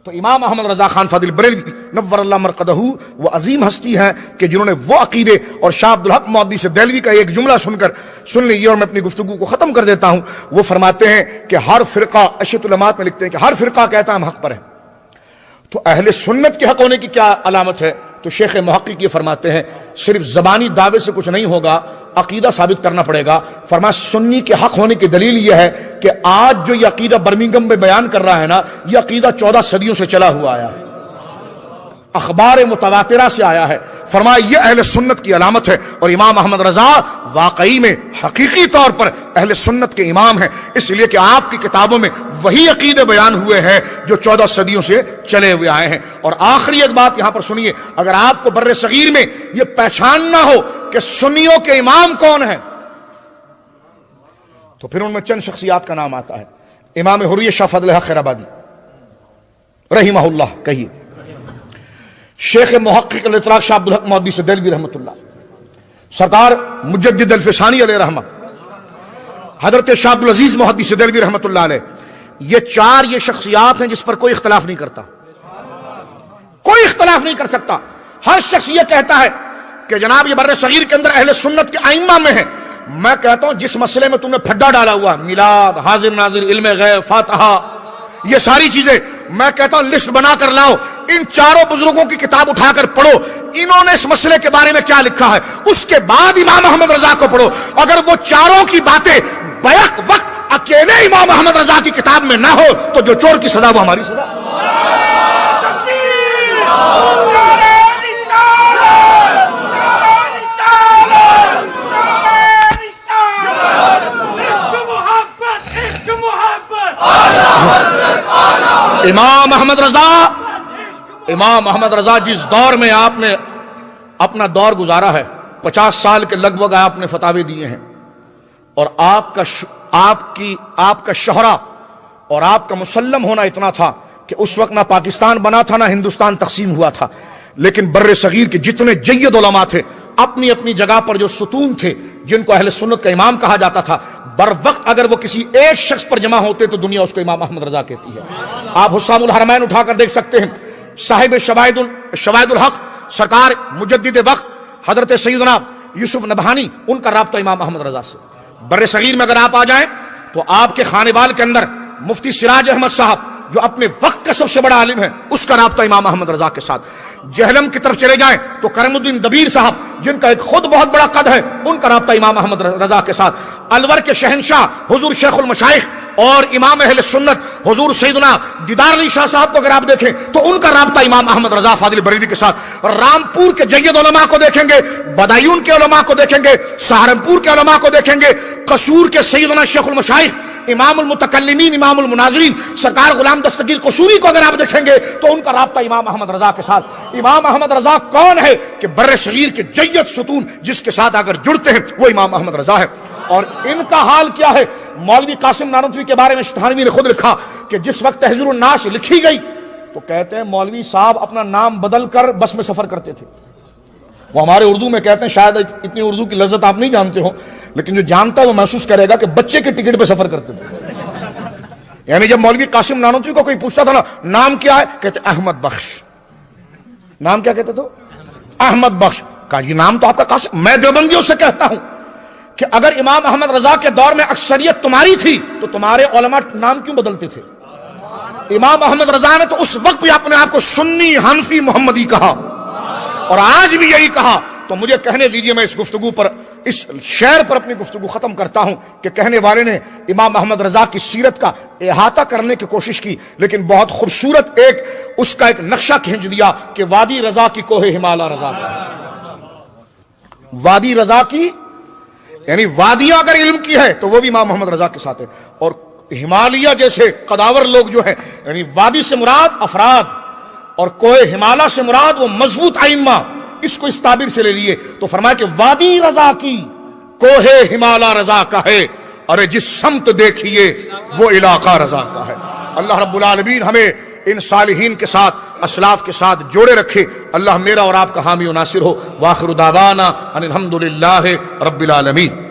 تو امام احمد رضا خان فاضل بریلوی نور اللہ مرقدہ وہ عظیم ہستی ہیں کہ جنہوں نے وہ عقیدے، اور شاہ عبدالحق محدث دہلوی کا ایک جملہ سن لیجیے اور میں اپنی گفتگو کو ختم کر دیتا ہوں۔ وہ فرماتے ہیں کہ ہر فرقہ، اشیۃ العلمات میں لکھتے ہیں کہ ہر فرقہ کہتا ہے ہم حق پر ہیں، تو اہل سنت کے حق ہونے کی کیا علامت ہے؟ تو شیخ محقق یہ فرماتے ہیں صرف زبانی دعوے سے کچھ نہیں ہوگا، عقیدہ ثابت کرنا پڑے گا۔ فرمایا سنی کے حق ہونے کی دلیل یہ ہے کہ آج جو یہ عقیدہ برمنگھم میں بیان کر رہا ہے نا، یہ عقیدہ 14 صدیوں سے چلا ہوا آیا ہے، اخبار متواترہ سے آیا ہے۔ فرمایا یہ اہل سنت کی علامت ہے، اور امام احمد رضا واقعی میں حقیقی طور پر اہل سنت کے امام ہیں، اس لیے کہ آپ کی کتابوں میں وہی عقیدے بیان ہوئے ہیں جو 14 صدیوں سے چلے ہوئے آئے ہیں۔ اور آخری ایک بات یہاں پر سنیے، اگر آپ کو بر صغیر میں یہ پہچاننا ہو کہ سنیوں کے امام کون ہیں، تو پھر ان میں چند شخصیات کا نام آتا ہے۔ امام حریہ شاہ فضل حق خیرآبادی رحمہ اللہ کہیے، شیخ محقق الاطلاق شاہ عبدالحق محدث دہلوی رحمۃ اللہ، سرکار مجدد الفسانی علیہ رحمہ، حضرت شاہ عبدالعزیز محدث دہلوی رحمۃ اللہ علیہ، یہ چار یہ شخصیات ہیں جس پر کوئی اختلاف نہیں کرتا، کوئی اختلاف نہیں کر سکتا۔ ہر شخص یہ کہتا ہے کہ جناب یہ بر صغیر کے اندر اہل سنت کے ائمہ میں ہیں۔ میں کہتا ہوں جس مسئلے میں تم نے پھڈا ڈالا ہوا، میلاد، حاضر ناظر، علم غیب، فاتحہ، یہ ساری چیزیں، میں کہتا ہوں لسٹ بنا کر لاؤ، ان چاروں بزرگوں کی کتاب اٹھا کر پڑھو، انہوں نے اس مسئلے کے بارے میں کیا لکھا ہے، اس کے بعد امام احمد رضا کو پڑھو۔ اگر وہ چاروں کی باتیں بیک وقت اکیلے امام احمد رضا کی کتاب میں نہ ہو تو جو چور کی سزا وہ ہماری سزا۔ امام احمد رضا جس دور میں آپ نے اپنا دور گزارا ہے، 50 سال کے لگ بھگ آپ نے فتاوے دیے ہیں، اور آپ کا شہرہ اور آپ کا مسلم ہونا اتنا تھا کہ اس وقت نہ پاکستان بنا تھا نہ ہندوستان تقسیم ہوا تھا، لیکن بر صغیر کے جتنے جید علماء تھے اپنی اپنی جگہ پر جو ستون تھے جن کو اہل سنت کا امام کہا جاتا تھا، بر وقت اگر وہ کسی ایک شخص پر جمع ہوتے تو دنیا اس کو امام احمد رضا کہتی ہے۔ آپ حسام الحرمین اٹھا کر دیکھ سکتے ہیں، صاحب شواہد الحق سرکار مجدد وقت حضرت سیدنا یوسف نبہانی، ان کا رابطہ امام احمد رضا سے۔ بر صغیر میں اگر آپ آ جائیں تو آپ کے خانے بال کے اندر مفتی سراج احمد صاحب جو اپنے وقت کا سب سے بڑا عالم ہے، اس کا رابطہ امام احمد رضا کے ساتھ۔ جہلم کی طرف چلے جائیں تو کرم الدین دبیر صاحب جن کا ایک خود بہت بڑا قد ہے، ان کا رابطہ امام احمد رضا کے ساتھ۔ الور کے شہنشاہ حضور شیخ المشائخ اور امام اہل سنت حضور سیدنا دیدار علی شاہ صاحب کو اگر آپ دیکھیں تو ان کا رابطہ امام احمد رضا فاضل بریلوی کے ساتھ۔ رامپور کے جید علماء کو دیکھیں گے، بدایون کے علماء کو دیکھیں گے، سہارنپور کے علماء کو دیکھیں گے، قصور کے سیدنا شیخ المشائخ امام المتکلمین امام المناظرین سرکار غلام دستگیر قصوری کو اگر آپ دیکھیں گے تو ان کا رابطہ امام احمد رضا کے ساتھ۔ امام احمد رضا کون ہے کہ بر صغیر کے جید ستون جس کے ساتھ اگر جڑتے ہیں وہ امام احمد رضا ہے۔ اور ان کا حال کیا ہے؟ مولوی قاسم نانوتوی کے بارے میں اشتہانوی نے خود لکھا کہ جس وقت تحذیر الناس لکھی گئی تو کہتے ہیں مولوی صاحب اپنا نام بدل کر بس میں سفر کرتے تھے۔ وہ ہمارے اردو میں کہتے ہیں، شاید اتنی اردو کی لذت آپ نہیں جانتے ہو، لیکن جو جانتا ہے وہ محسوس کرے گا کہ بچے کے ٹکٹ پہ سفر کرتے تھے۔ یعنی جب مولوی قاسم نانوتوی کو کوئی پوچھتا تھا نا نام کیا ہے، کہتے احمد بخش۔ نام کیا کہتے تھے؟ احمد بخش۔ کہا یہ نام تو آپ کا قاسم۔ میں دیوبندیوں سے کہتا ہوں کہ اگر امام احمد رضا کے دور میں اکثریت تمہاری تھی تو تمہارے علماء نام کیوں بدلتے تھے؟ امام احمد رضا نے تو اس وقت بھی اپنے آپ کو سنی حنفی محمدی کہا اور آج بھی یہی کہا۔ تو مجھے کہنے دیجئے، میں اس گفتگو پر، اس شعر پر اپنی گفتگو ختم کرتا ہوں کہ کہنے والے نے امام احمد رضا کی سیرت کا احاطہ کرنے کی کوشش کی، لیکن بہت خوبصورت اس کا ایک نقشہ کھینچ دیا کہ وادی رضا کی کوہ ہمالا رضا کا، وادی رضا کی، یعنی وادیاں اگر علم کی ہے تو وہ بھی امام محمد رضا کے ساتھ ہے، اور ہمالیہ جیسے قداور لوگ جو ہیں، یعنی وادی سے مراد افراد اور کوہ ہمالا سے مراد وہ مضبوط ائمہ، اس کو اس تعبیر سے لے لیے تو فرمایا کہ وادی رضا کی کوہ ہمالا رضا کا ہے، اور جس سمت دیکھیے وہ علاقہ رضا کا ہے۔ اللہ رب العالمین ہمیں ان صالحین کے ساتھ، اسلاف کے ساتھ جوڑے رکھے۔ اللہ میرا اور آپ کا حامی و ناصر ہو۔ وآخر دعوانا ان الحمدللہ رب العالمین۔